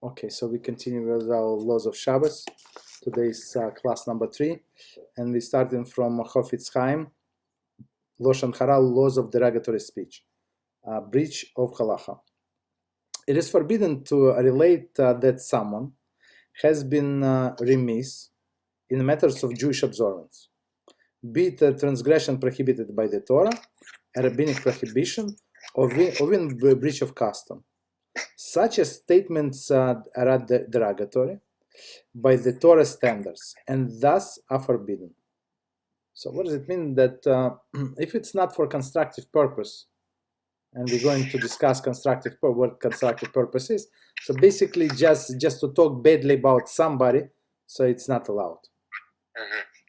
Okay, so we continue with our laws of Shabbos. Today is class number 3, and we're starting from Chofetz Chaim, Loshan Hara, laws of derogatory speech, breach of halacha. It is forbidden to relate that someone has been remiss in matters of Jewish observance, be it a transgression prohibited by the Torah, a rabbinic prohibition, or even breach of custom. Such as statements are derogatory by the Torah standards and thus are forbidden. So what does it mean? That if it's not for constructive purpose, and we're going to discuss what constructive purpose is, so basically just to talk badly about somebody, so it's not allowed.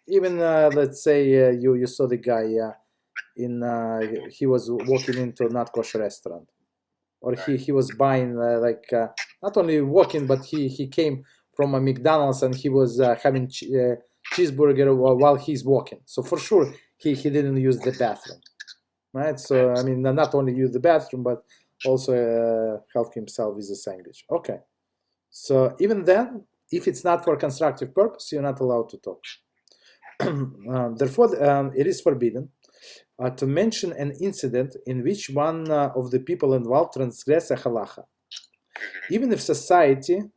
Even let's say you saw the guy he was walking into a not kosher restaurant, or he was buying not only walking, but he came from a McDonald's and he was having cheeseburger while he's walking. So for sure he didn't use the bathroom, right? So I mean, not only use the bathroom, but also help himself with a sandwich. Okay, so even then, if it's not for constructive purpose, you're not allowed to talk. Therefore, it is forbidden to mention an incident in which one of the people involved transgress a halacha, even if society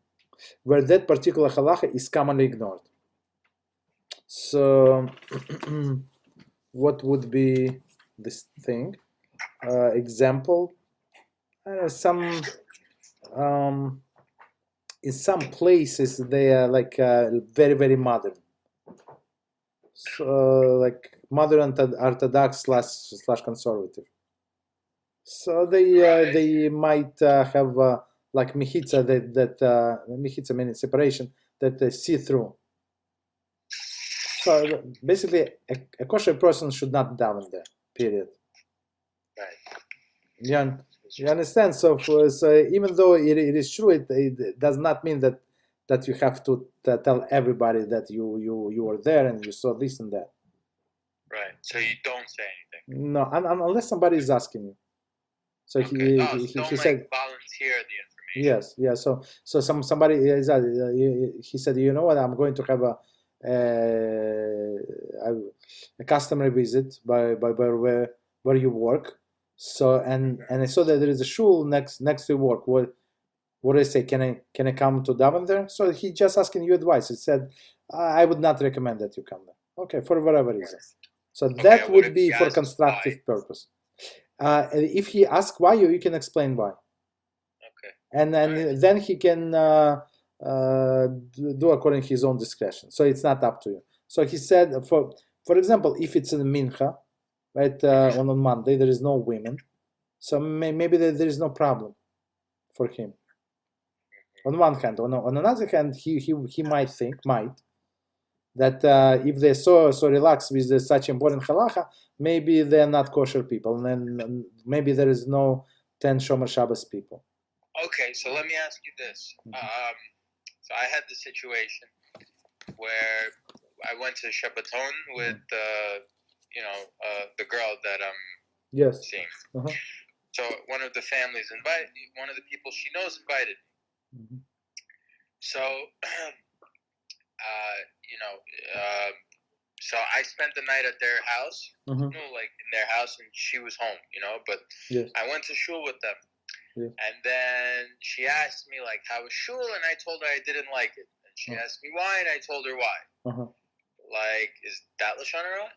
where that particular halacha is commonly ignored. So, what would be this thing? Example, in some places they are like very, very modern. So like modern Orthodox slash conservative. So they might have like mechitza that mechitza meaning separation that they see through. So basically, a kosher person should not daven there. Period. Right. You understand? So even though it is true, it does not mean that you have to tell everybody that you were there and you saw this and that. Right. So you don't say anything. No, unless somebody is asking you. So okay. he said volunteer the information. Yes, yeah. So somebody is he said, you know what, I'm going to have a customer visit by where you work. So and I saw that there is a shul next to work. What do I say? Can I come to daven there? So he just asking you advice. He said, I would not recommend that you come there. Okay, for whatever reason. So that would be for constructive purpose. If he asks why, you can explain why. Okay. And then he can do according to his own discretion. So it's not up to you. So he said, for example, if it's in mincha, right, on Monday, there is no women. So maybe there is no problem for him. On one hand, on another hand, he might think that if they're so relaxed with such important halacha, maybe they're not kosher people, and then maybe there is no 10 Shomer Shabbos people. Okay, so let me ask you this. So I had the situation where I went to Shabbaton with the girl that I'm seeing. So one of the families invited, one of the people she knows invited me. So, so I spent the night at their house, like in their house, and she was home, but I went to shul with them. Yeah. And then she asked me, like, how was shul? And I told her I didn't like it. And she asked me why, and I told her why. Like, is that Lashon Hara?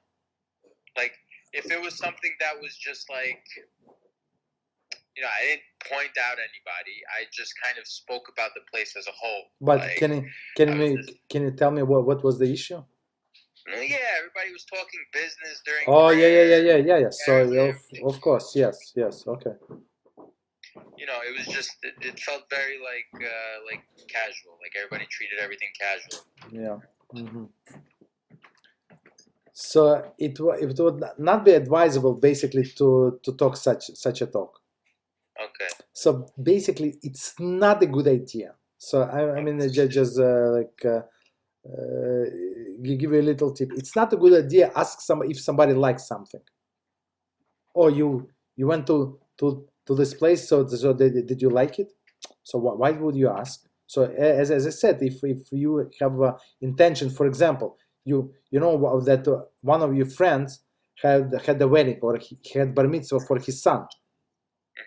Like, if it was something that was just like, I didn't point out anybody. I just kind of spoke about the place as a whole. But like, can you tell me what was the issue? Well, yeah, everybody was talking business during. Oh, prayer. Yeah. So of course, yes, okay. It was just it felt very like casual, like everybody treated everything casual. Yeah. So it would not be advisable, basically, to talk such a talk. Okay. So basically, it's not a good idea. So I mean, just give you a little tip. It's not a good idea. Ask if somebody likes something. Or you went to this place, so did you like it? So why would you ask? So as I said, if you have intention, for example, you know that one of your friends had a wedding, or he had bar mitzvah for his son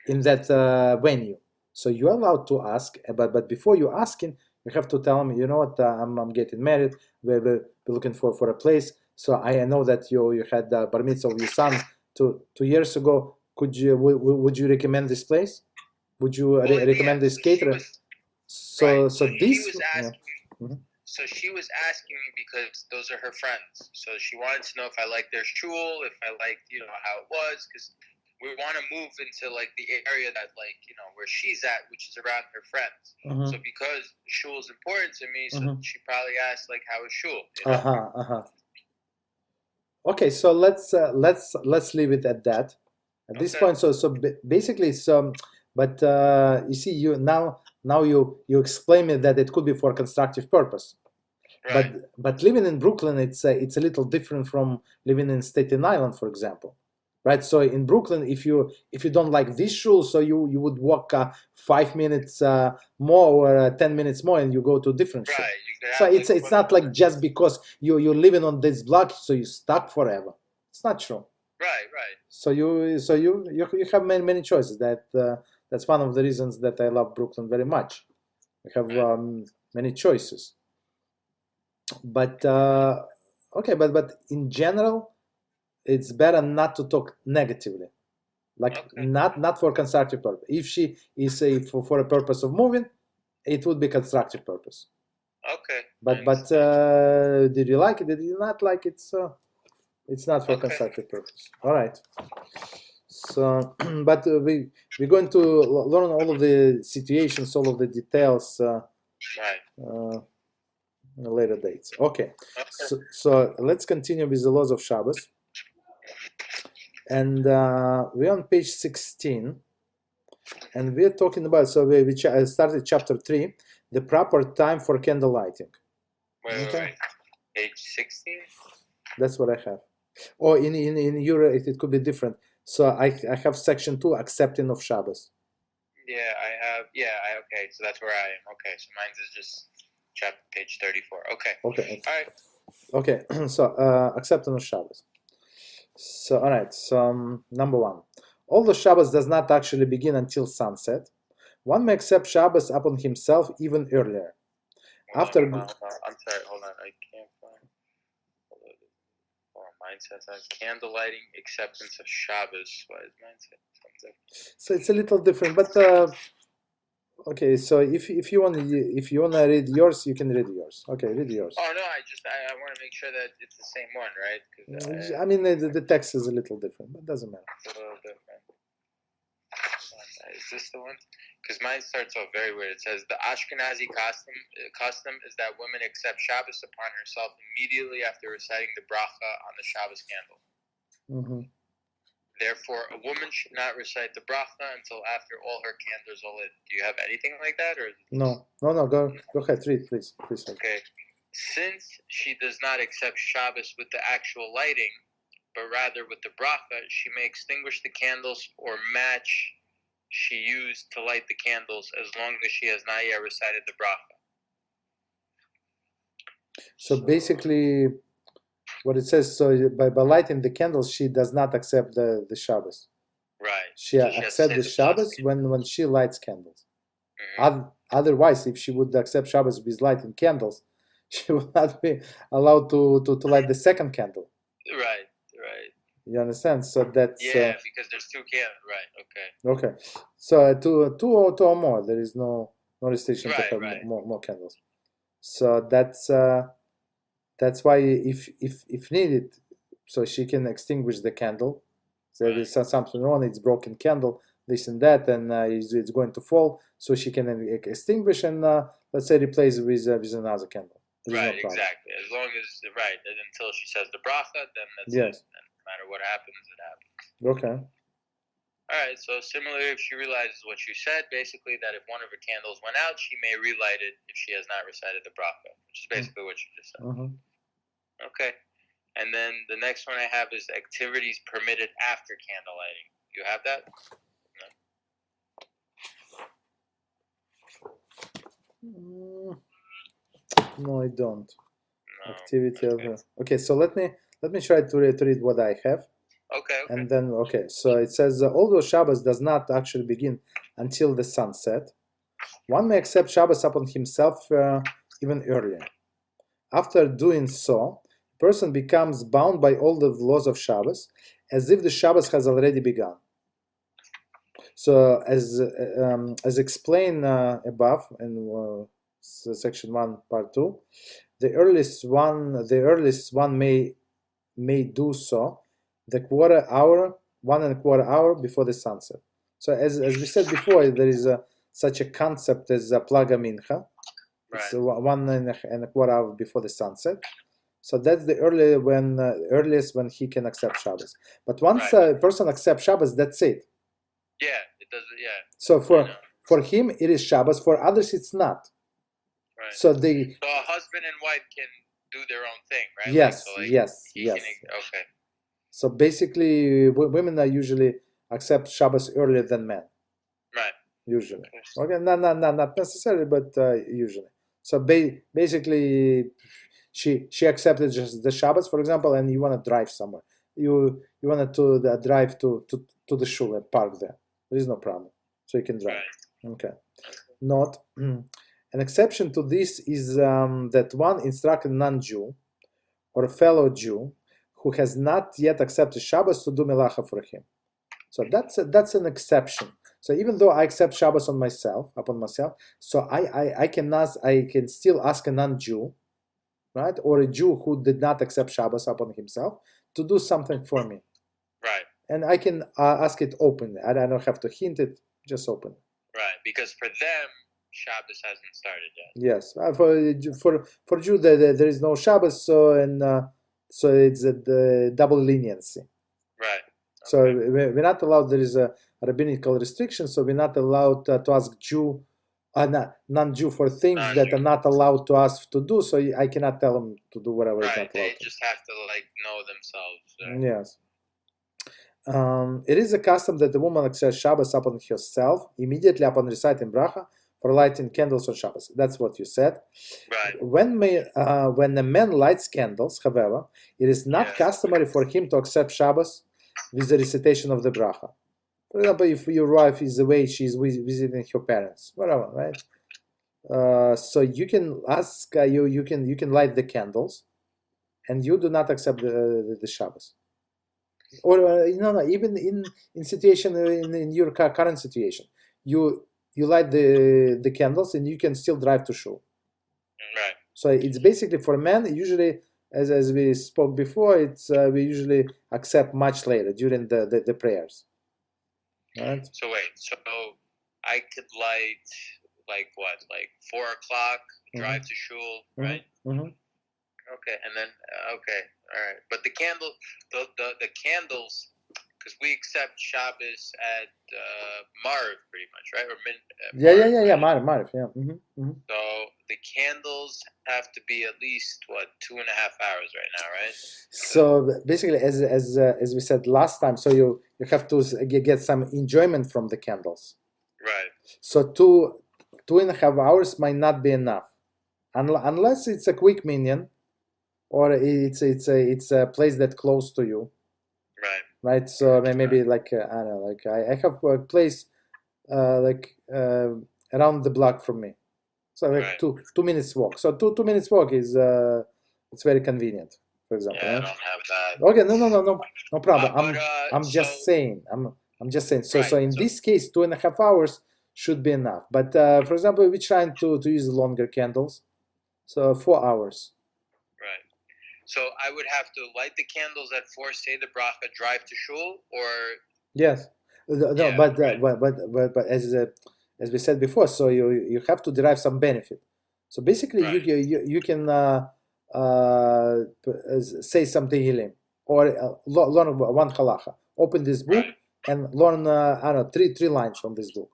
in that venue. So you're allowed to ask, but before you asking, you have to tell him, you know what, I'm getting married. We're looking for a place. So I know that you had the bar mitzvah of your son 2 years ago. Would you recommend this place? Would you recommend this caterer? So this. She was asking me, So she was asking me because those are her friends. So she wanted to know if I liked their shul, if I liked, how it was, because we want to move into like the area that where she's at, which is around her friends. So because shul is important to me, so she probably asked like, how is shul? Okay, so let's leave it at that. At this point, so basically, but you see, you now you explain me that it could be for constructive purpose. Right. But living in Brooklyn, it's a little different from living in Staten Island, for example, right? So in Brooklyn, if you don't like this shul, so you would walk 5 minutes more or 10 minutes more, and you go to different shul. Right. So it's not like just because you're living on this block, so you're stuck forever. It's not true. Right. So you have many choices. That's one of the reasons that I love Brooklyn very much. We have many choices. But okay, but in general, it's better not to talk negatively, not for constructive purpose. If she is for a purpose of moving, it would be constructive purpose. Okay. But did you like it? Did you not like it? So it's not for constructive purpose. All right. So, but we're going to learn all of the situations, all of the details. Later dates. Okay. So let's continue with the laws of Shabbos. And we're on page 16. And we're talking about, so we started chapter 3, the proper time for candle lighting. Wait. Page 16? That's what I have. Or in Euro, it could be different. So I have section 2, accepting of Shabbos. Yeah, I have. Okay. So that's where I am. Okay. So mine's is just chapter page 34. Okay. All right. Okay. So acceptance of Shabbos. So all right. So number 1, although Shabbos does not actually begin until sunset, one may accept Shabbos upon himself even earlier. I'm sorry. Hold on. I can't find. Mine says candle lighting acceptance of Shabbos. Why is mine say something? So it's a little different, but. Okay, so if you want to read yours, you can read yours. Okay, read yours. Oh no, I want to make sure that it's the same one, right? I mean the text is a little different, but it doesn't matter. It's a little different. Is this the one? Because mine starts off very weird. It says the Ashkenazi custom is that women accept Shabbos upon herself immediately after reciting the bracha on the Shabbos candle. Therefore, a woman should not recite the bracha until after all her candles are lit. Do you have anything like that, or? No. Go ahead, read, please. Okay. Since she does not accept Shabbos with the actual lighting, but rather with the bracha, she may extinguish the candles or match she used to light the candles as long as she has not yet recited the bracha. So basically, what it says, so by lighting the candles, she does not accept the Shabbos. Right. She accepts the Shabbos when she lights candles. Otherwise, if she would accept Shabbos with lighting candles, she would not be allowed to light the second candle. Right. You understand? So that's because there's 2 candles. Right. Okay. So two or more, there is no restriction to have more candles. So that's why if needed, so she can extinguish the candle. So there is something wrong, it's broken candle, this and that, and it's going to fall. So she can extinguish and let's say replace it with another candle. Right, exactly. As long as until she says the bracha, then that's it. And no matter what happens, it happens. Okay. All right. So similarly, if she realizes what you said, basically that if one of her candles went out, she may relight it if she has not recited the bracha, which is basically what you just said. Okay. And then the next one I have is activities permitted after candle lighting. You have that? No. No, I don't. No. Activity of okay. So let me try to read what I have. Okay. And then so it says although Shabbos does not actually begin until the sunset, one may accept Shabbos upon himself even earlier. After doing so, the person becomes bound by all the laws of Shabbos, as if the Shabbos has already begun. So, as explained above in section 1, part 2, the earliest one may do so the 1.25 hour before the sunset. So, as we said before, there is such a concept as plaga mincha. It's 1.25 hour before the sunset. So that's the earliest when he can accept Shabbos. But once a person accepts Shabbos, that's it. Yeah, it does. Yeah. So for him it is Shabbos. For others, it's not. Right. So a husband and wife can do their own thing, right? Yes. Okay. So basically, women are usually accept Shabbos earlier than men. Right. Usually. Okay, not necessarily, but usually. So basically, she accepted just the Shabbos, for example, and you want to drive somewhere. You wanted to drive to the shul and park there. There is no problem. So you can drive. Right. Okay. Note, an exception to this is that one instructed non-Jew or a fellow Jew who has not yet accepted Shabbos to do melacha for him. So that's an exception. So even though I accept Shabbos upon myself, so I can still ask a non-Jew, right, or a Jew who did not accept Shabbos upon himself to do something for me. Right. And I can ask it openly. I don't have to hint it, just open. Right, because for them, Shabbos hasn't started yet. Yes, for Jew there is no Shabbos, so it's the double leniency. Right. Okay. So we're not allowed. There is a rabbinical restriction, so we're not allowed to ask Jew, non-Jew for things that are not allowed to ask to do. So I cannot tell them to do whatever is not allowed. They just have to know themselves. Yes. It is a custom that the woman accepts Shabbos upon herself immediately upon reciting bracha for lighting candles on Shabbos. That's what you said. Right. When a man lights candles, however, it is not customary for him to accept Shabbos with the recitation of the bracha. For example, if your wife is away, she's visiting her parents, whatever, right? So you can ask, you can light the candles, and you do not accept the Shabbos. Or even in situation in your current situation, you light the candles and you can still drive to shul. Right. So it's basically for men. Usually, as we spoke before, we usually accept much later during the prayers. Right. So wait, so I could light 4 o'clock, drive to shul, right? Mm-hmm. Okay, and then all right. But the candles, because we accept Shabbos at Mariv pretty much, right? Or Mariv, yeah. Mm-hmm. So the candles have to be at least 2.5 hours right now, right? So basically, as we said last time, so you have to get some enjoyment from the candles. Right. So 2.5 hours might not be enough, unless it's a quick minyan, or it's a place that's close to you. Right. Right. So maybe I don't know, I have a place around the block from me. So 2 minutes walk. So 2 minutes walk is it's very convenient. For example. Yeah, I don't have that. Okay, no problem. I'm just saying. So in this case, 2.5 hours should be enough. But for example, we're trying to use longer candles, so 4 hours. Right. So I would have to light the candles at 4, say the bracha, drive to shul, or yes. No, but as we said before, so you have to derive some benefit. So basically, you can say some tehillim or learn one halacha. Open this book and learn I don't know, three lines from this book,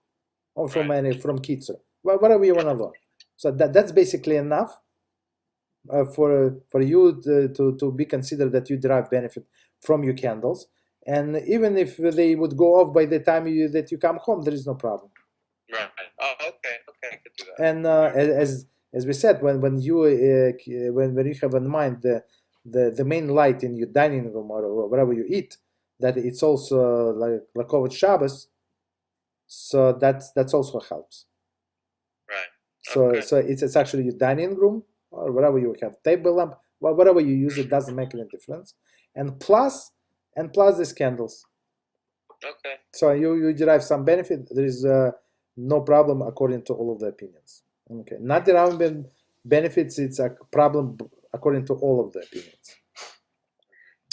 or from Kitzur, whatever you want to learn. So that's basically enough for you to be considered that you derive benefit from your candles. And even if they would go off by the time that you come home, there is no problem. Right. Oh, okay. Okay, I could do that. And as we said, when you have in mind the main light in your dining room or wherever you eat, that it's also like over Shabbos, so that's also helps. Right. So Okay. so it's actually your dining room or wherever you have table lamp, whatever you use, it doesn't make any difference. And plus these candles. Okay. So you derive some benefit. There is no problem according to all of the opinions. Okay, not deriving benefits. It's a problem according to all of the opinions.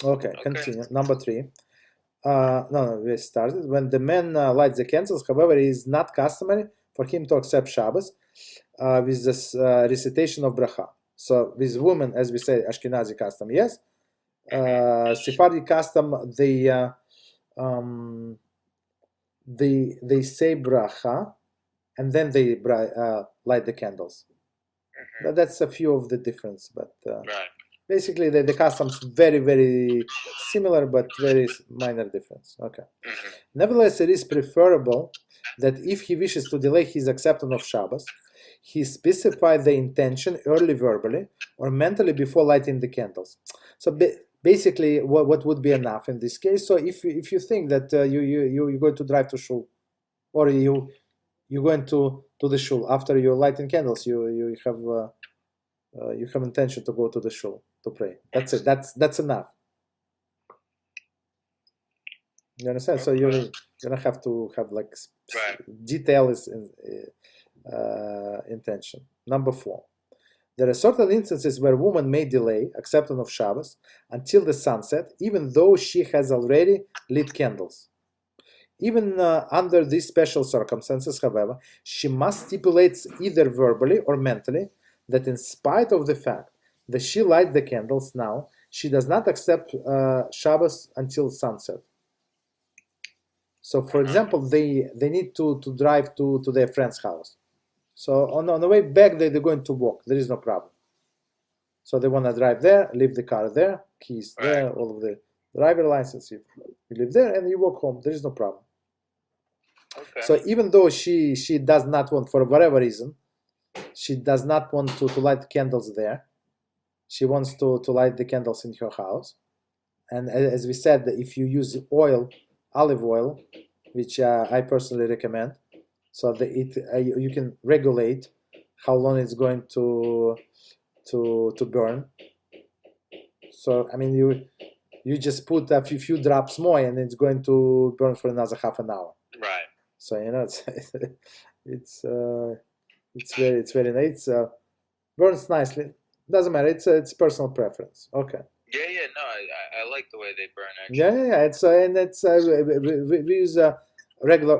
Okay, continue. Number 3. No, we started. When the man lights the candles, however, it is not customary for him to accept Shabbos with this recitation of bracha. So with women, as we say, Ashkenazi custom, yes. Sephardi custom, they say bracha and then they light the candles. That's a few of the difference, but basically the customs very, very similar, but very minor difference. Okay. Nevertheless, it is preferable that if he wishes to delay his acceptance of Shabbos, he specify the intention early verbally or mentally before lighting the candles. So basically, what would be enough in this case? So if you think that you're going to drive to shul, or you're going to the shul after you're lighting candles, you have intention to go to the shul to pray. That's it. That's enough. You understand? So you don't have to have like details intention. Number 4. There are certain instances where a woman may delay acceptance of Shabbos until the sunset, even though she has already lit candles. Even under these special circumstances, however, she must stipulate either verbally or mentally that in spite of the fact that she lights the candles now, she does not accept Shabbos until sunset. So, for example, they need to drive to their friend's house. So on the way back, they're going to walk. There is no problem. So they want to drive there, leave the car there, keys there, all of the driver license. You live there and you walk home. There is no problem. Okay. So even though she does not want, for whatever reason, she does not want to light candles there. She wants to light the candles in her house. And as we said, if you use olive oil, which I personally recommend, so that you can regulate how long it's going to burn. So I mean, you just put a few drops more, and it's going to burn for another half an hour. Right. So it's very nice. Burns nicely. Doesn't matter. It's personal preference. Okay. Yeah. No, I like the way they burn. Actually. Yeah. We use regular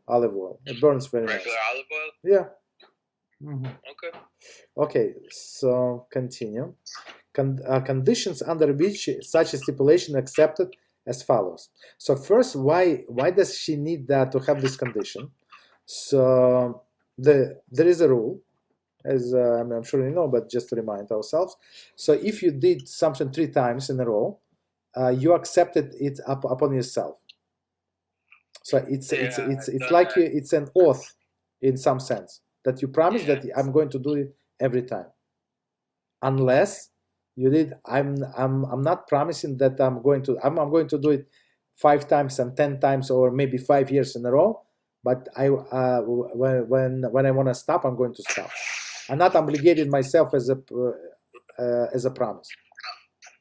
olive oil. It burns very nice. Regular olive oil? Yeah. Okay. Okay, so continue. Conditions under which such a stipulation accepted as follows. So first, why does she need to have this condition? So there is a rule, as I'm sure you know, but just to remind ourselves. So if you did something 3 times in a row, you accepted it upon yourself. So it's like it's an oath in some sense that you promise that I'm going to do it every time, unless you did. I'm not promising that I'm going to do it 5 times and 10 times or maybe 5 years in a row. But when I want to stop, I'm going to stop. I'm not obligated myself as a promise.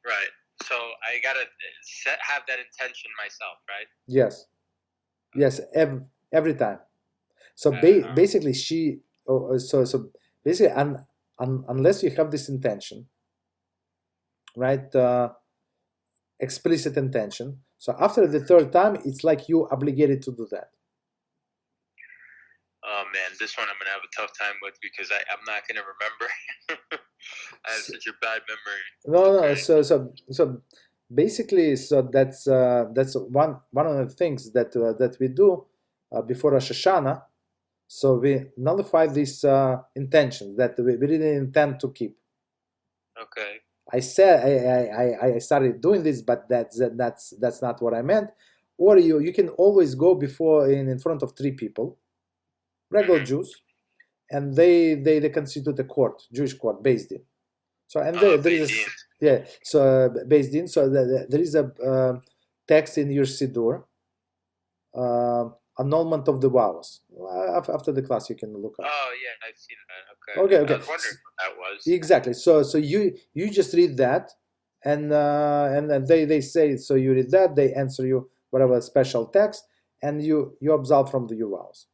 Right. So I gotta have that intention myself, right? Yes. Every time. So basically, basically, unless you have this intention, right? Explicit intention. So after the 3rd time, it's like you obligated to do that. Oh man, this one I'm gonna have a tough time with because I'm not gonna remember. I have such a bad memory. No. So basically, so that's one of the things that we do before Rosh Hashanah. So we nullify this intention that we didn't intend to keep. Okay. I said I started doing this, but that's not what I meant. Or you can always go before in front of 3 people, regular Jews, and they constitute a court, Jewish court, Beis Din. So and there is Beis Din. So there is a text in your Siddur, annulment of the vows. After the class, you can look up. Oh yeah, I've seen that. Okay. I was wondering what that was. Exactly. So you just read that, and then they say, so you read that, they answer you whatever special text, and you absolve from your vows.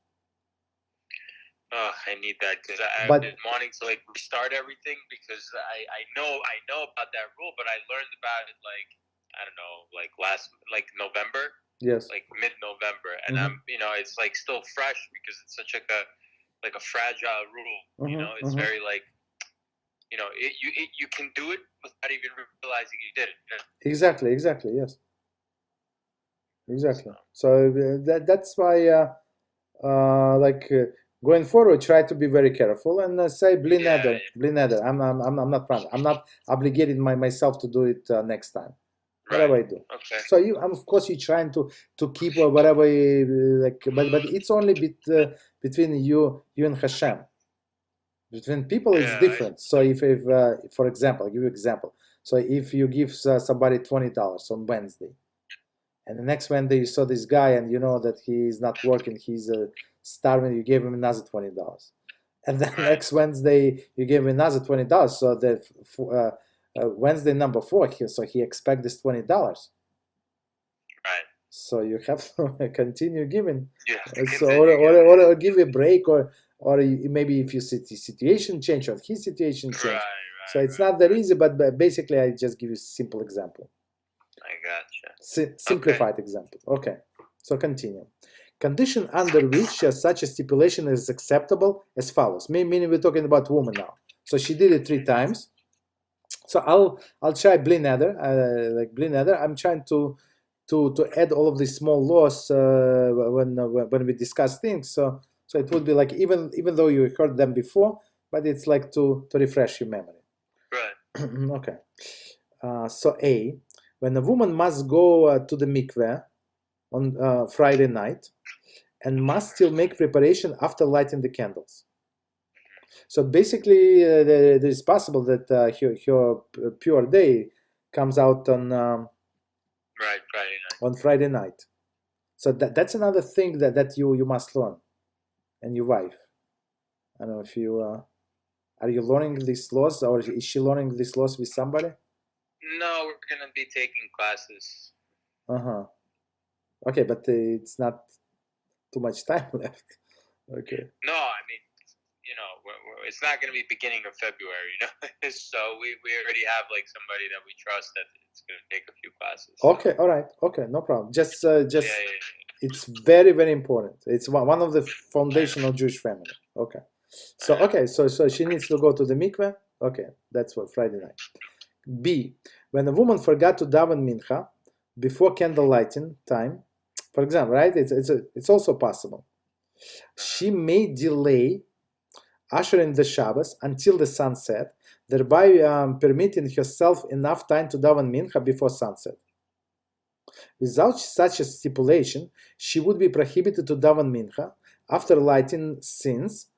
Oh, I need that because I've been wanting to like restart everything because I know about that rule, but I learned about it like I don't know, like November. Yes. Like mid-November, and I'm it's like still fresh because it's such like a fragile rule. It's very like you can do it without even realizing you did it. Exactly. Yes. Exactly. So that's why going forward, try to be very careful and say bli neder. I'm not proud. I'm not obligating myself to do it next time. Whatever I do. Okay. So of course you're trying to keep whatever but it's only between you and HaShem. Between people it's different. So if for example, I'll give you an example. So if you give somebody $20 on Wednesday, and the next Wednesday you saw this guy and you know that he's not working, he's starving, you gave him another $20, and then next Wednesday you gave him another $20. So that Wednesday number 4, he expects this $20. Right. So you have to continue giving. So or give a break, or maybe if your situation change or his situation change. Right, so it's not that easy, but basically I just give you a simple example. I gotcha. Simplified example. Okay. So continue. Condition under which such a stipulation is acceptable as follows. Meaning we're talking about woman now. So she did it 3 times. So I'll try bli neder, like bli neder. I'm trying to add all of these small laws when we discuss things. So it would be like even though you heard them before, but it's like to refresh your memory. Right. Okay. So A, when a woman must go to the mikveh on Friday night and must still make preparation after lighting the candles. So basically, there is possible that her pure day comes out on Friday night. On Friday night. So that's another thing that you must learn, and your wife. I don't know if you are you learning these laws, or is she learning these laws with somebody? No, we're gonna be taking classes. Okay, but it's not too much time left. Okay. No, I mean, it's not going to be beginning of February, so we already have like somebody that we trust that it's going to take a few classes. Okay, all right, okay, no problem. Just it's very, very important. It's one of the foundational Jewish family. Okay, so she needs to go to the mikveh. Okay, that's what Friday night. B, when a woman forgot to daven mincha before candle lighting time, for example, right? It's also possible. She may delay ushering the Shabbos until the sunset, thereby permitting herself enough time to daven mincha before sunset. Without such a stipulation, she would be prohibited to daven mincha after lighting, since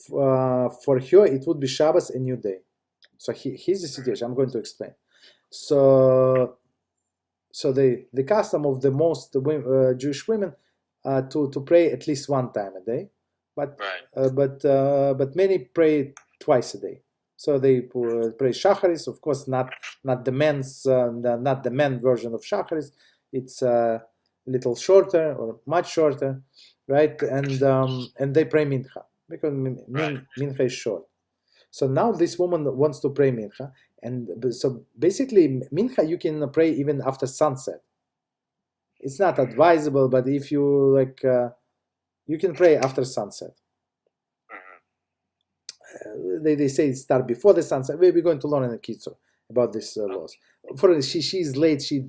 for her it would be Shabbos, a new day. So here's the situation. I'm going to explain. So the custom of the most Jewish women to pray at least 1 time a day. But many pray twice a day. So they pray shacharis, of course, not the men version of shacharis. It's a little shorter or much shorter, right? And they pray mincha because mincha is short. So now this woman wants to pray mincha, and so basically mincha you can pray even after sunset. It's not advisable, but if you like, you can pray after sunset. They say start before the sunset. We're going to learn in the Kitzur about these laws. For she's late, she's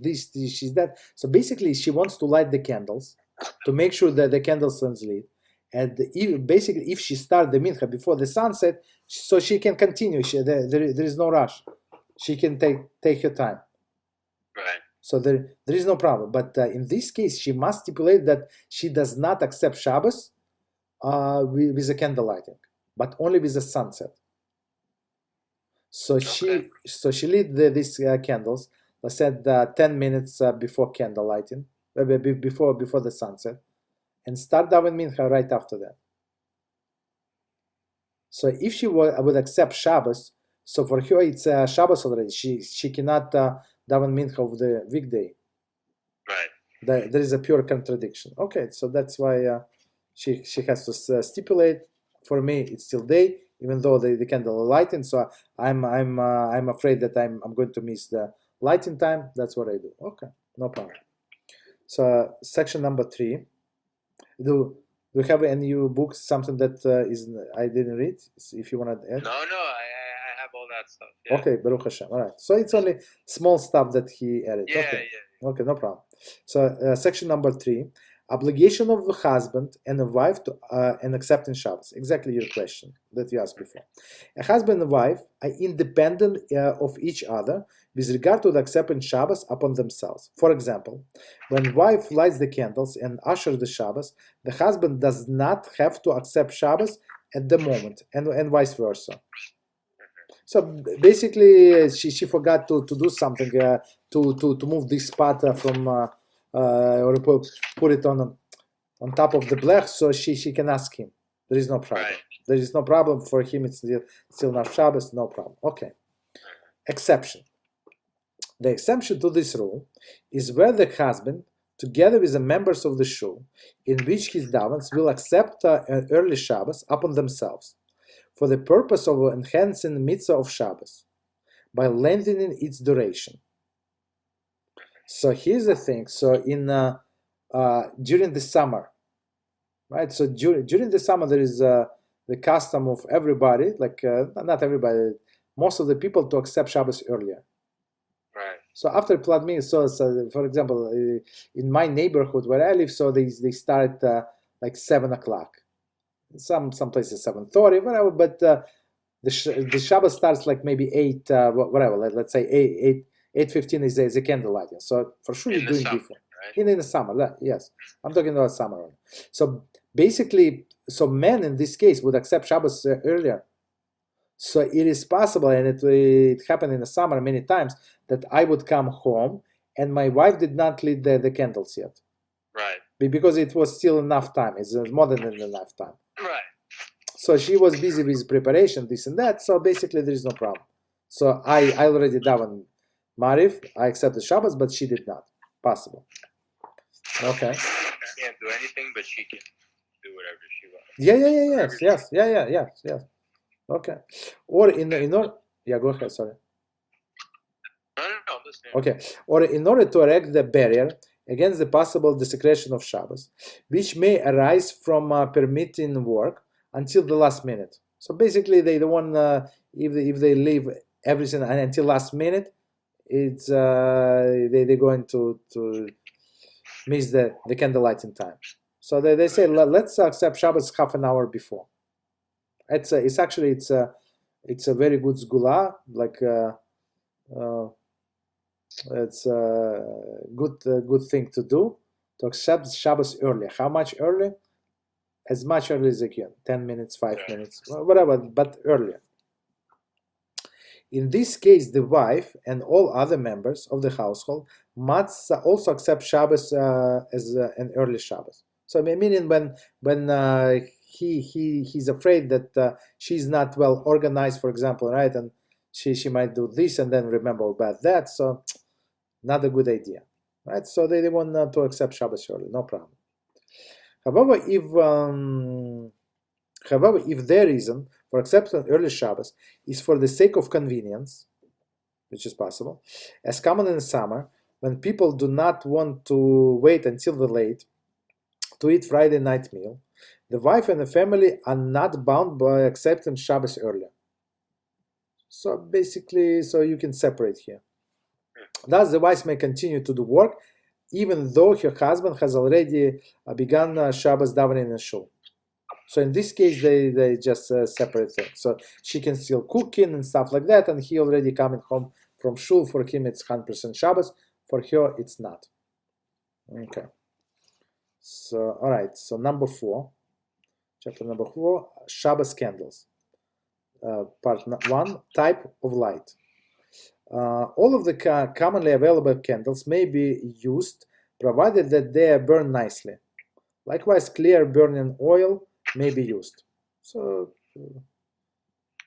that. So basically, she wants to light the candles to make sure that the candles turns lit. And if she starts the mincha before the sunset, so she can continue. There is no rush. She can take her time. Right. So there is no problem. But in this case, she must stipulate that she does not accept Shabbos with a candle lighting. but only with the sunset. So Okay. she lit these candles, I said 10 minutes before candlelighting, before the sunset, and start daven mincha right after that. So if she would accept Shabbos, so for her it's Shabbos already. She cannot daven mincha of the weekday. Right. There is a pure contradiction. Okay, so that's why she has to stipulate. For me, it's still day, even though the candle are lighting. So I'm afraid that I'm going to miss the lighting time. That's what I do. Okay, no problem. So section number 3. Do you have any books, something that I didn't read? If you want to add. No, I have all that stuff. Yeah. Okay, Baruch Hashem. All right. So it's only small stuff that he added. Yeah, okay. Yeah. Okay, no problem. So section number 3, obligation of the husband and a wife to and accepting Shabbos. Exactly your question that you asked before. A husband and wife are independent of each other with regard to the accepting Shabbos upon themselves. For example, when wife lights the candles and ushers the Shabbos, the husband does not have to accept Shabbos at the moment, and vice versa. So basically, she forgot to do something to move this spot from or put it on top of the blech, so she can ask him. There is no problem. Right. There is no problem for him. It's still not Shabbos. No problem. Okay. Exception. The exception to this rule is where the husband, together with the members of the shul, in which his davens will accept an early Shabbos upon themselves, for the purpose of enhancing the Mitzvah of Shabbos, by lengthening its duration. So here's the thing. So in during the summer, right? So during the summer, there is the custom of everybody, like not everybody, most of the people, to accept Shabbos earlier. Right. So after Plat Min, so for example, in my neighborhood where I live, so they start like 7 o'clock. Some places 7:30, whatever. But the Shabbos starts like maybe 8, whatever. Let's say 8:15 is the candlelight. So for sure you're doing before. Right? In the summer, yes. I'm talking about summer. So basically, so men in this case would accept Shabbos earlier. So it is possible, and it happened in the summer many times, that I would come home and my wife did not lit the candles yet. Right. Because it was still enough time. It's more than enough time. Right. So she was busy with preparation, this and that. So basically, there is no problem. So I already davened Mariv. I accepted Shabbos, but she did not. Possible. Okay. She can't do anything, but she can do whatever she wants. Yes. Okay. Or in order, yeah, go ahead. Sorry. No, listen. Okay. Or in order to erect the barrier against the possible desecration of Shabbos, which may arise from permitting work until the last minute. So basically, they don't want if they leave everything until last minute, it's they're going to miss the candlelight in time. So they say let's accept Shabbos half an hour before. It's a very good sgula, like it's a good thing to do, to accept Shabbos early. How much early? As much early as you can, 10 minutes, 5 minutes, whatever, but earlier. In this case, the wife and all other members of the household must also accept Shabbos as an early Shabbos. So meaning when he's afraid that she's not well organized, for example, right, and she might do this and then remember about that. So not a good idea, right? So they want to accept Shabbos early, no problem. However, if their reason for accepting early Shabbos is for the sake of convenience, which is possible, as common in the summer, when people do not want to wait until the late to eat Friday night meal, the wife and the family are not bound by accepting Shabbos earlier. So basically, so you can separate here. Thus, the wife may continue to do work even though her husband has already begun Shabbos davening in shul. So in this case, they just separate things. So she can still cooking and stuff like that, and he already coming home from shul. For him, it's 100% Shabbos. For her, it's not. Okay. So all right. So number 4, Chapter number 4, Shabbos candles. Part 1, type of light. All of the commonly available candles may be used provided that they burn nicely. Likewise, clear burning oil may be used. So,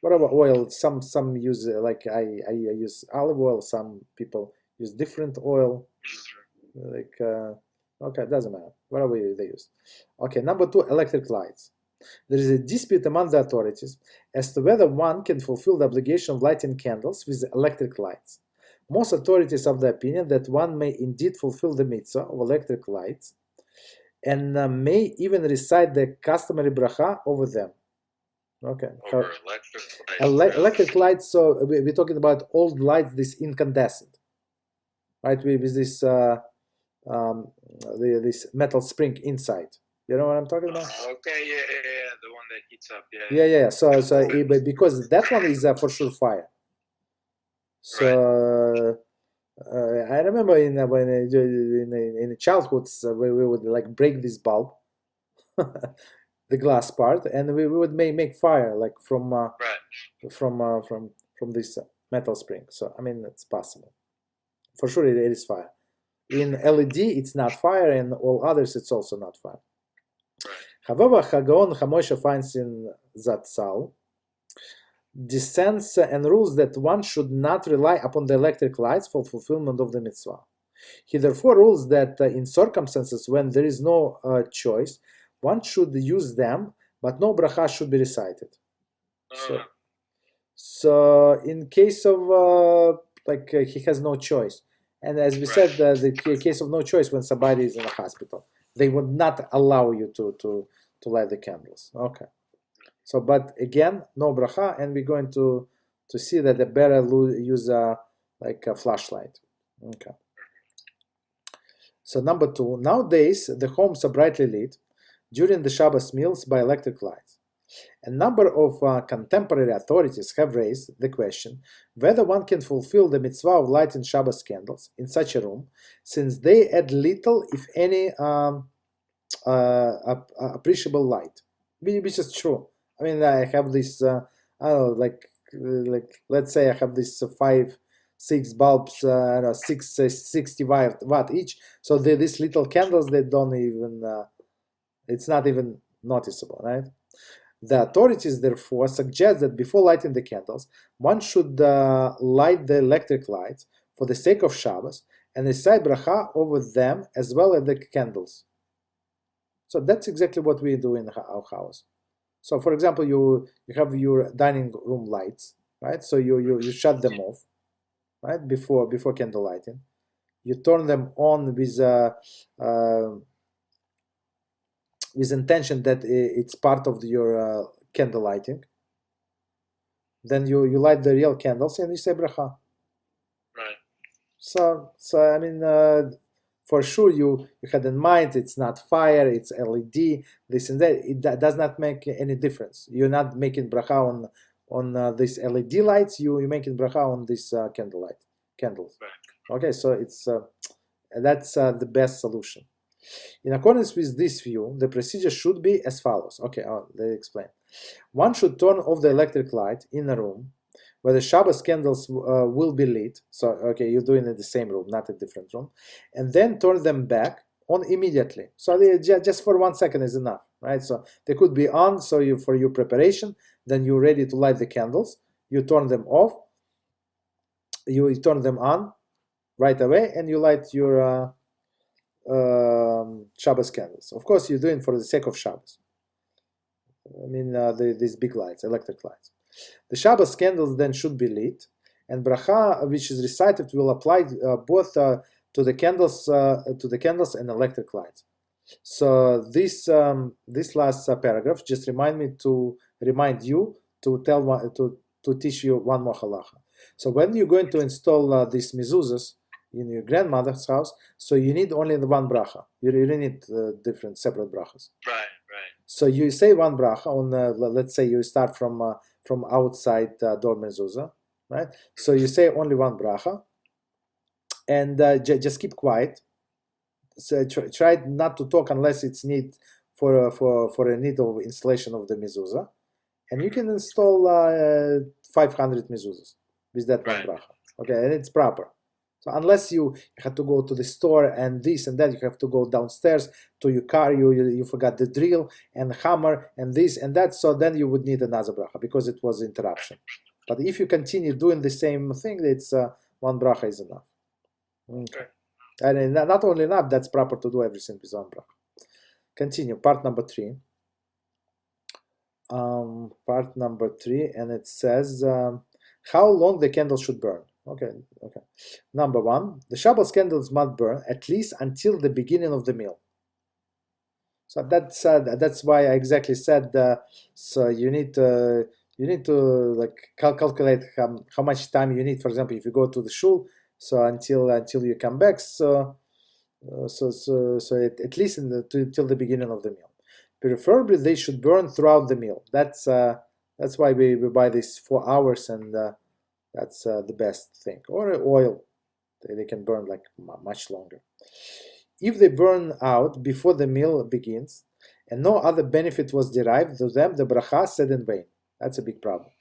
whatever oil, some use, like I use olive oil, some people use different oil. Like, okay, it doesn't matter, whatever they use. Okay, number 2, electric lights. There is a dispute among the authorities as to whether one can fulfill the obligation of lighting candles with electric lights. Most authorities are of the opinion that one may indeed fulfill the mitzvah of electric lights and may even recite the customary bracha over them. Okay. Over electric lights. Electric lights, so we're talking about old lights, this incandescent, right? With this this metal spring inside. You know what I'm talking about? Okay, yeah, the one that heats up, yeah. So because that one is for sure fire. So I remember in childhood we would like break this bulb, the glass part, and we would make fire like from this metal spring. So I mean it's possible. For sure it is fire. In LED it's not fire, and all others it's also not fire. However, Hagaon Hamosha finds in Zatzal dissents and rules that one should not rely upon the electric lights for fulfillment of the mitzvah. He therefore rules that in circumstances when there is no choice, one should use them, but no bracha should be recited. So in case of he has no choice, and as we said, the case of no choice when somebody is in a hospital, they would not allow you to light the candles. Okay. So, but again, no bracha, and we're going to see that the better use like a flashlight. Okay. So number 2, nowadays the homes are brightly lit during the Shabbos meals by electric lights. A number of contemporary authorities have raised the question whether one can fulfill the mitzvah of lighting Shabbos candles in such a room, since they add little, if any, appreciable light, which is true. I mean, I have this, I don't know, like let's say I have this 6 bulbs, 60 watt each. So these little candles, they don't even, it's not even noticeable, right? The authorities therefore suggest that before lighting the candles, one should light the electric lights for the sake of Shabbos and recite bracha over them as well as the candles. So that's exactly what we do in our house. So for example, you have your dining room lights, right? So you shut them off, right, before candle lighting. You turn them on with intention that it's part of your candle lighting. Then you light the real candles and you say bracha. Right. So I mean, for sure you had in mind it's not fire, it's LED, this and that. It does not make any difference. You're not making bracha on these LED lights. You're making bracha on this candles. Right. Okay, so it's that's the best solution. In accordance with this view, the procedure should be as follows. Okay, let me explain. One should turn off the electric light in a room where the Shabbos candles will be lit. So, okay, you're doing it in the same room, not a different room. And then turn them back on immediately. So just for 1 second is enough, right? So they could be on, so for your preparation, then you're ready to light the candles. You turn them off. You turn them on right away, and you light your Shabbos candles. Of course, you're doing it for the sake of Shabbos. I mean, these big lights, electric lights. The Shabbos candles then should be lit, and bracha, which is recited, will apply both to the candles and electric lights. So this last paragraph just remind you to teach you one more halacha. So when you're going to install these mezuzahs in your grandmother's house, so you need only the one bracha. You really need different separate brachas. Right. So you say one bracha on, let's say you start from outside door mezuzah, right? So you say only one bracha, and just keep quiet. So try not to talk unless it's need for a need of installation of the mezuzah, and you can install 500 mezuzahs with that one bracha. Okay, and it's proper. So unless you have to go to the store and this and that, you have to go downstairs to your car, you forgot the drill and hammer and this and that, so then you would need another bracha because it was interruption. But if you continue doing the same thing, it's one bracha is enough. Okay. And not only enough, that's proper to do everything with one bracha. Continue, part number 3. Part number 3, and it says how long the candle should burn. Okay. Number 1, the Shabbos candles must burn at least until the beginning of the meal. So that's why I exactly said. So you need to like calculate how much time you need. For example, if you go to the shul, so until you come back, so at least till the beginning of the meal. Preferably, they should burn throughout the meal. That's why we buy these 4 hours, and that's the best thing. Or oil, they can burn like much longer. If they burn out before the meal begins, and no other benefit was derived to them, the bracha said in vain. That's a big problem.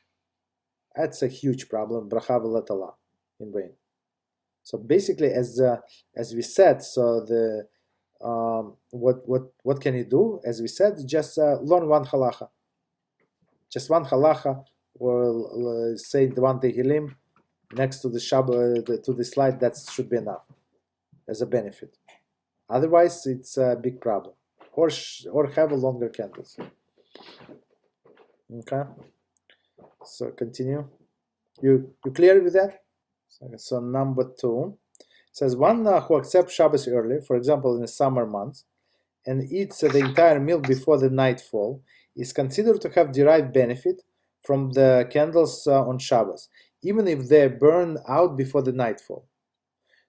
That's a huge problem. Bracha v'latala in vain. So basically, as we said, so the what can you do? As we said, just learn one halacha. Just one halacha, or say the one tehillim next to the Shabbat, to the slide. That should be enough as a benefit. Otherwise, it's a big problem. Or have a longer candles. Okay. So continue. You clear with that? So number 2 says one who accepts Shabbos early, for example in the summer months, and eats the entire meal before the nightfall, is considered to have derived benefit from the candles on Shabbos, even if they burn out before the nightfall.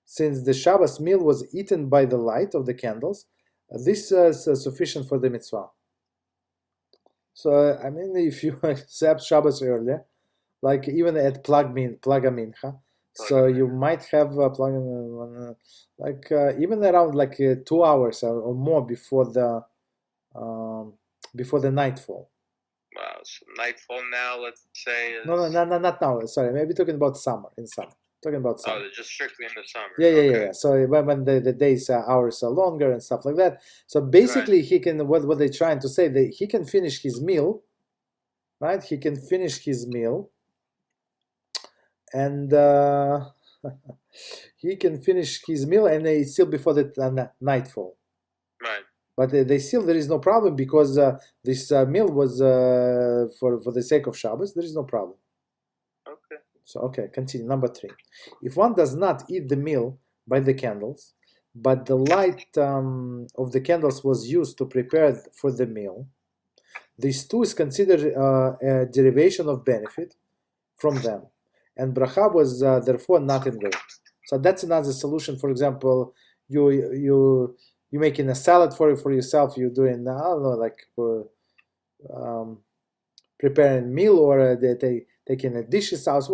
Since the Shabbos meal was eaten by the light of the candles, this is sufficient for the mitzvah. So I mean, if you accept Shabbos earlier, like even at Plaga Mincha, so you might have even around like 2 hours or more before the nightfall. Wow, so nightfall now, let's say. Is... No, not now. Sorry, maybe talking about summer. In summer, talking about summer. Oh, they're just strictly in the summer. Yeah. So when the days hours are longer and stuff like that. So basically, he can what they're trying to say, that he can finish his meal, right? He can finish his meal. And he can finish his meal, and it's still before the nightfall. Right. But there is no problem, because this meal was for the sake of Shabbos. There is no problem. Okay. So continue. Number 3. If one does not eat the meal by the candles, but the light of the candles was used to prepare for the meal, this too is considered a derivation of benefit from them. And bracha was therefore not in vain. So that's another solution. For example, you making a salad for yourself. You're doing I don't know, like preparing meal, or taking a dishes out.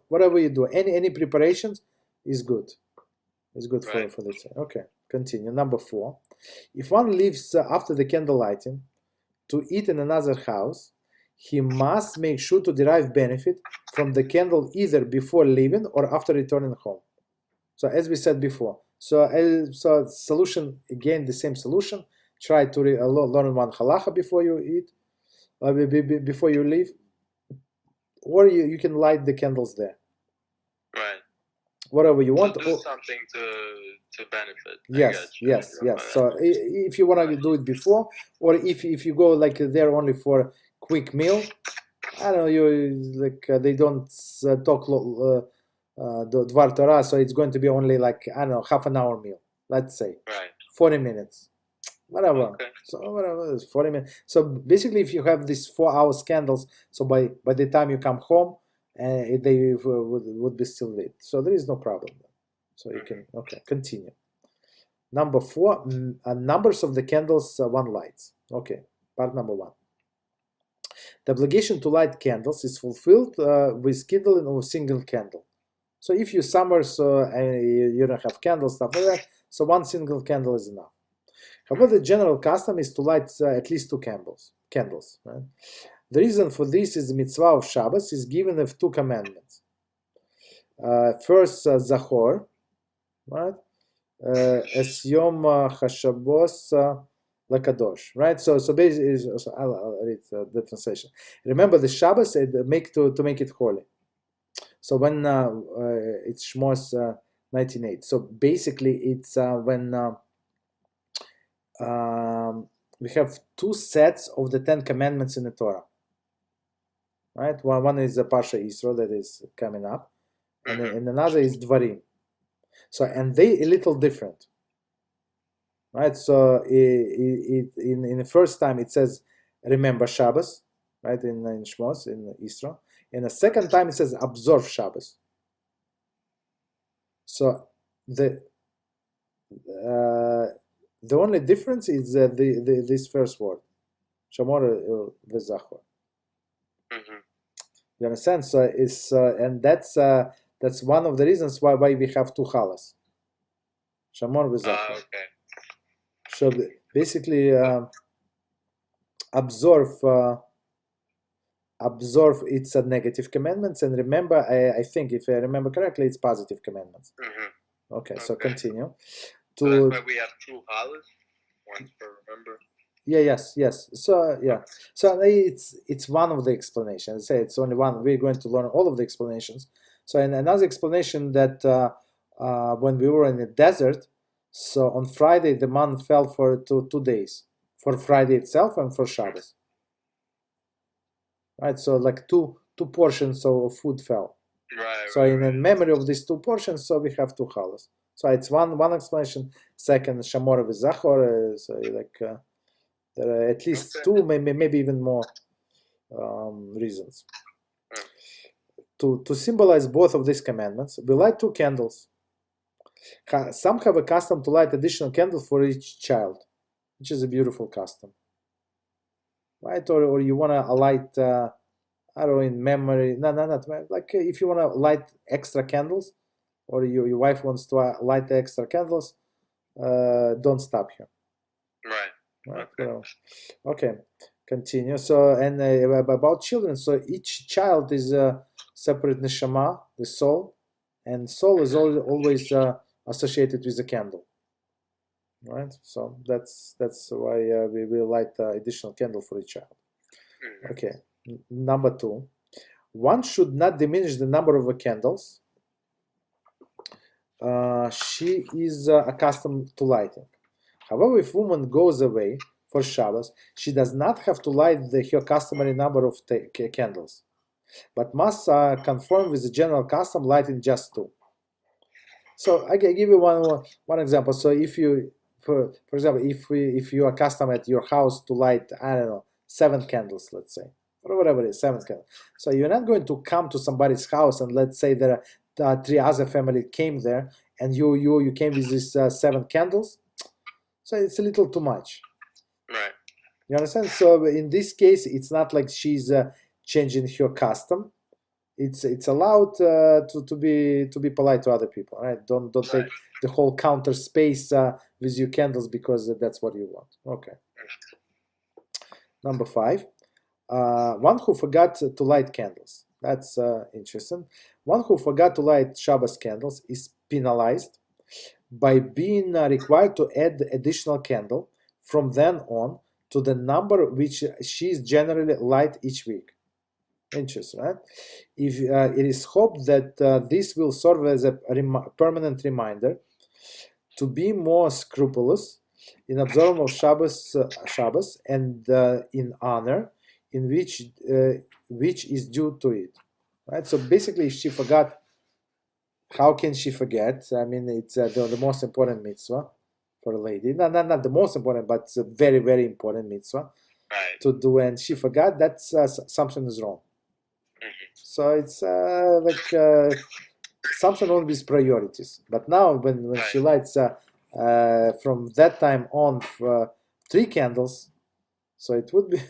Whatever you do, any preparations is good. It's good for this. Okay, continue. Number 4. If one leaves after the candle lighting to eat in another house, he must make sure to derive benefit from the candle either before leaving or after returning home. So as we said before, so solution, again the same solution. Try to learn one halacha before you eat, before you leave, or you can light the candles there. Right. Whatever you want. So do something to benefit. Yes. So if you want to do it before, or if you go like there only for quick meal, I don't know, they don't talk Dvar Torah, so it's going to be only like, I don't know, half an hour meal, let's say. Right. 40 minutes. Whatever. Okay. So whatever, it's 40 minutes. So basically, if you have these 4 hours candles, so by the time you come home, they would be still lit. So there is no problem. So you can, continue. Number 4, numbers of the candles one lights. Okay, part number 1. The obligation to light candles is fulfilled with kindling of a single candle. So if you summer, so you don't have candles, stuff like that, so one single candle is enough. However, the general custom is to light at least 2 candles. Right? The reason for this is the mitzvah of Shabbos is given of 2 commandments. First, Zachor, right? Es Yom HaShabbos Lakadosh, right? So basically, I'll read the translation. Remember the Shabbos to make it holy. So when it's Shmos 19:8. So basically, it's when we have 2 sets of the 10 commandments in the Torah, right? One is the Parsha Yisro that is coming up, and another is Dvarim. So, and they a little different, right? So in the first time it says remember Shabbos, right? In Shmos, in Yisro. And the second time it says observe Shabbos. So the only difference is this first word, Shamor v'Zachor. You understand? So it's and that's one of the reasons why we have 2 halas, Shamor v'Zachor. Okay. So basically, observe it's a negative commandments, and remember, I think if I remember correctly, it's positive commandments. Okay, so continue. So that's why we have 2 halas, one for remember. Yeah, yes. So yeah, so it's one of the explanations. I say it's only one. We're going to learn all of the explanations. So and another explanation that when we were in the desert, so on Friday the man fell for 2 days, for Friday itself and for Shabbos. Right, so like two portions of food fell. Right. So in memory of these 2 portions, so we have 2 halas. So it's one explanation. Second, Shamor v'Zachor is like there are at least 2, maybe even more reasons. To symbolize both of these commandments, we light 2 candles. Some have a custom to light additional candle for each child, which is a beautiful custom. Right, or you want to light, I don't know, in memory. No, not like if you want to light extra candles, or your wife wants to light the extra candles, don't stop here. Right. Okay. Continue. So and about children. So each child is a separate neshama, the soul, and soul is always associated with a candle. Right, so that's why we will light additional candle for each child. Okay, number 2, one should not diminish the number of candles she is accustomed to lighting. However, if woman goes away for Shabbos, she does not have to light her customary number of candles, but must conform with the general custom lighting just 2. So I can give you one example. So if you for example, if you are accustomed at your house to light, I don't know, 7 candles, let's say, or whatever it is, 7 candles. So you're not going to come to somebody's house and let's say there are 3 other family came there and you came with these 7 candles. So it's a little too much. Right. You understand? So in this case, it's not like she's changing her custom. It's allowed to be polite to other people, right? Don't take the whole counter space with your candles because that's what you want. Okay. Number 5, one who forgot to light candles. That's interesting. One who forgot to light Shabbos candles is penalized by being required to add additional candle from then on to the number which she is generally light each week. Interesting, right? If it is hoped that this will serve as a permanent reminder to be more scrupulous in observance of Shabbos and in honor in which is due to it, right? So basically, if she forgot, how can she forget? I mean, it's the most important mitzvah for a lady. Not the most important, but it's a very, very important mitzvah to do, and she forgot. That's something is wrong. So it's something on with priorities. But now, when she lights from that time on 3 candles, so it would be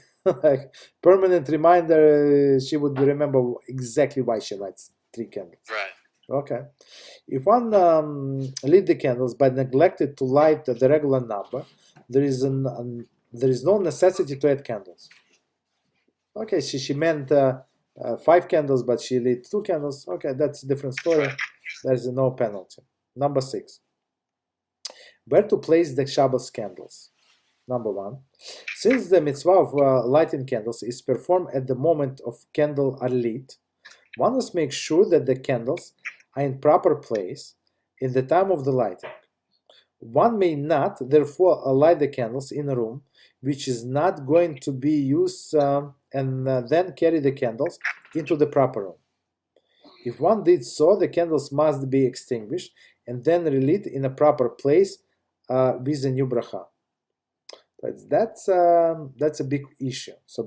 like permanent reminder. She would remember exactly why she lights 3 candles. Right. Okay. If one lit the candles but neglected to light the regular number, there is no necessity to add candles. Okay, she meant 5 candles, but she lit 2 candles. Okay, that's a different story. There's no penalty. Number 6. Where to place the Shabbos candles? Number 1. Since the mitzvah of lighting candles is performed at the moment of candle are lit, one must make sure that the candles are in proper place in the time of the lighting. One may not, therefore, light the candles in a room which is not going to be used and then carry the candles into the proper room. If one did so, the candles must be extinguished and then relit in a proper place with a new bracha. But that's a big issue. So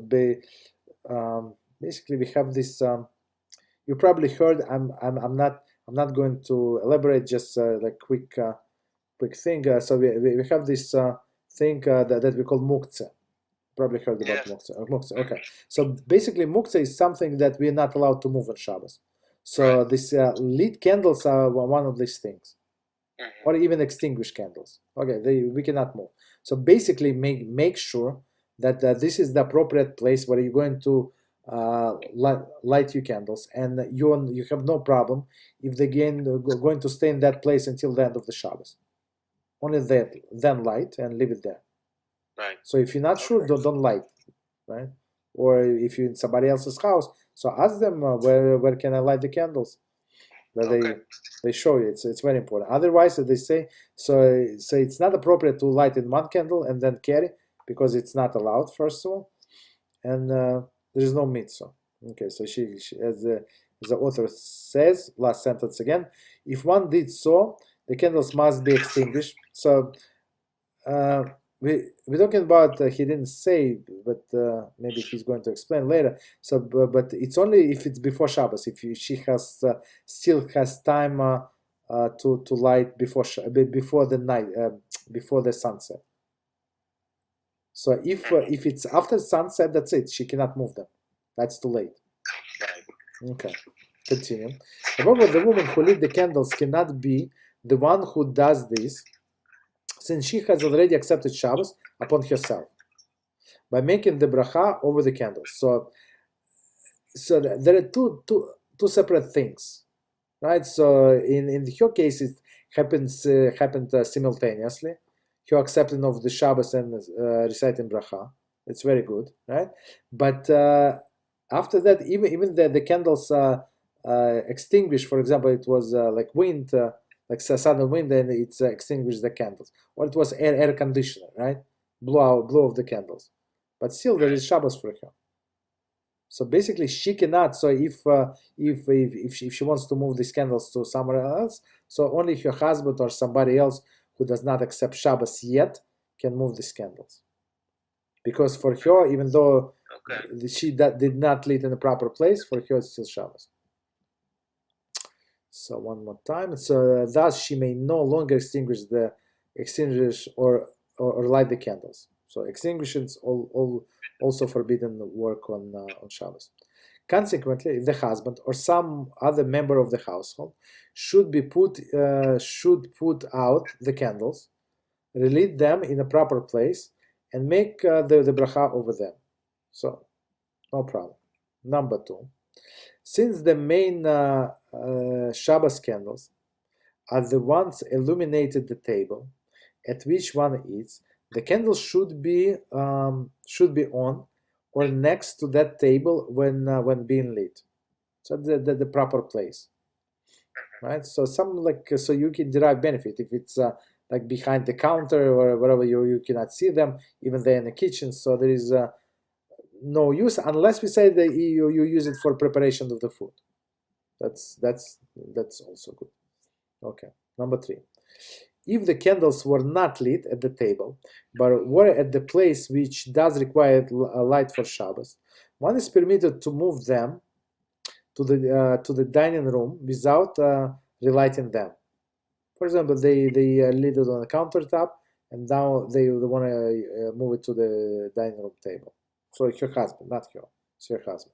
basically, we have this. You probably heard. I'm not going to elaborate. Just like quick thing. So we have this thing that we call Muktsa. Probably heard about Muktsa. Okay. So basically, Muktsa is something that we're not allowed to move on Shabbos. So this lit candles are one of these things, or even extinguished candles. Okay, we cannot move. So basically, make sure that this is the appropriate place where you're going to light your candles, and you have no problem if they're going to stay in that place until the end of the Shabbos. Only that, then light and leave it there. Right. So if you're not sure, don't light, right? Or if you're in somebody else's house, so ask them where can I light the candles. They show you. It's very important. Otherwise, they say so it's not appropriate to light in one candle and then carry, because it's not allowed, first of all, and there is no mitzvah. Okay, so she as the author says, last sentence again, if one did so, the candles must be extinguished. So we're talking about he didn't say, but maybe he's going to explain later. So but it's only if it's before Shabbos, if she has still has time to light before the night, before the sunset. So if it's after sunset, that's it. She cannot move them. That's too late. Okay, continue. However, the woman who lit the candles cannot be the one who does this, since she has already accepted Shabbos upon herself by making the bracha over the candles. So there are two separate things, right? So in her case, it happened simultaneously. Her accepting of the Shabbos and reciting bracha. It's very good, right? But after that, even the candles extinguished. For example, it was like wind. Like sudden wind, and it's extinguished the candles, or it was air conditioner, right? Blow off the candles, but still there is Shabbos for her. So basically, she cannot. So if she wants to move these candles to somewhere else, so only her husband or somebody else who does not accept Shabbos yet can move these candles, because for her, even though she did not lit in the proper place, for her it's still Shabbos. So one more time. So thus she may no longer extinguish or light the candles. So extinguishings also forbidden work on Shabbos. Consequently, if the husband or some other member of the household should put out the candles, relit them in a proper place, and make the bracha over them. So no problem. Number 2. Since the main Shabbos candles are the ones illuminated the table at which one eats, the candles should be on or next to that table when being lit. So the proper place, right? So so you can derive benefit if it's like behind the counter or wherever you cannot see them, even there in the kitchen. So there is no use unless we say that you use it for preparation of the food. That's also good. Okay, number 3. If the candles were not lit at the table, but were at the place which does require a light for Shabbos, one is permitted to move them to the dining room without relighting them. For example, they lit it on the countertop, and now they want to move it to the dining room table. So her husband, not her, it's her husband.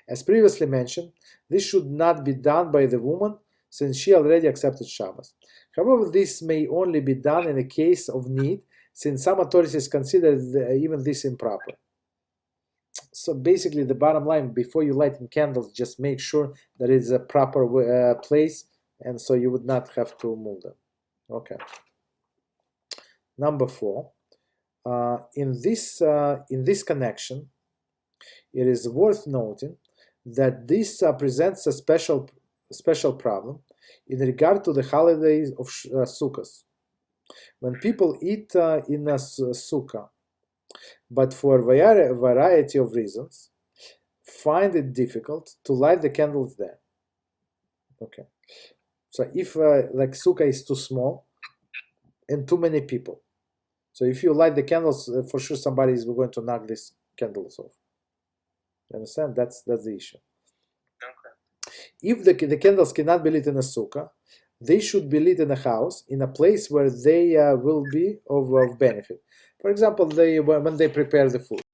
As previously mentioned, this should not be done by the woman, since she already accepted Shabbos. However, this may only be done in a case of need, since some authorities consider even this improper. So basically, the bottom line, before you lighting candles, just make sure that it's a proper place, and so you would not have to move them. Okay. Number 4, in this connection, it is worth noting that this presents a special problem in regard to the holidays of Sukkot. When people eat in a sukkah, but for a variety of reasons, find it difficult to light the candles there. Okay, so if like sukkah is too small and too many people, so if you light the candles, for sure somebody is going to knock these candles off. You understand? That's the issue. Okay. If the candles cannot be lit in a sukkah, they should be lit in a house, in a place where they will be of benefit. For example, when they prepare the food.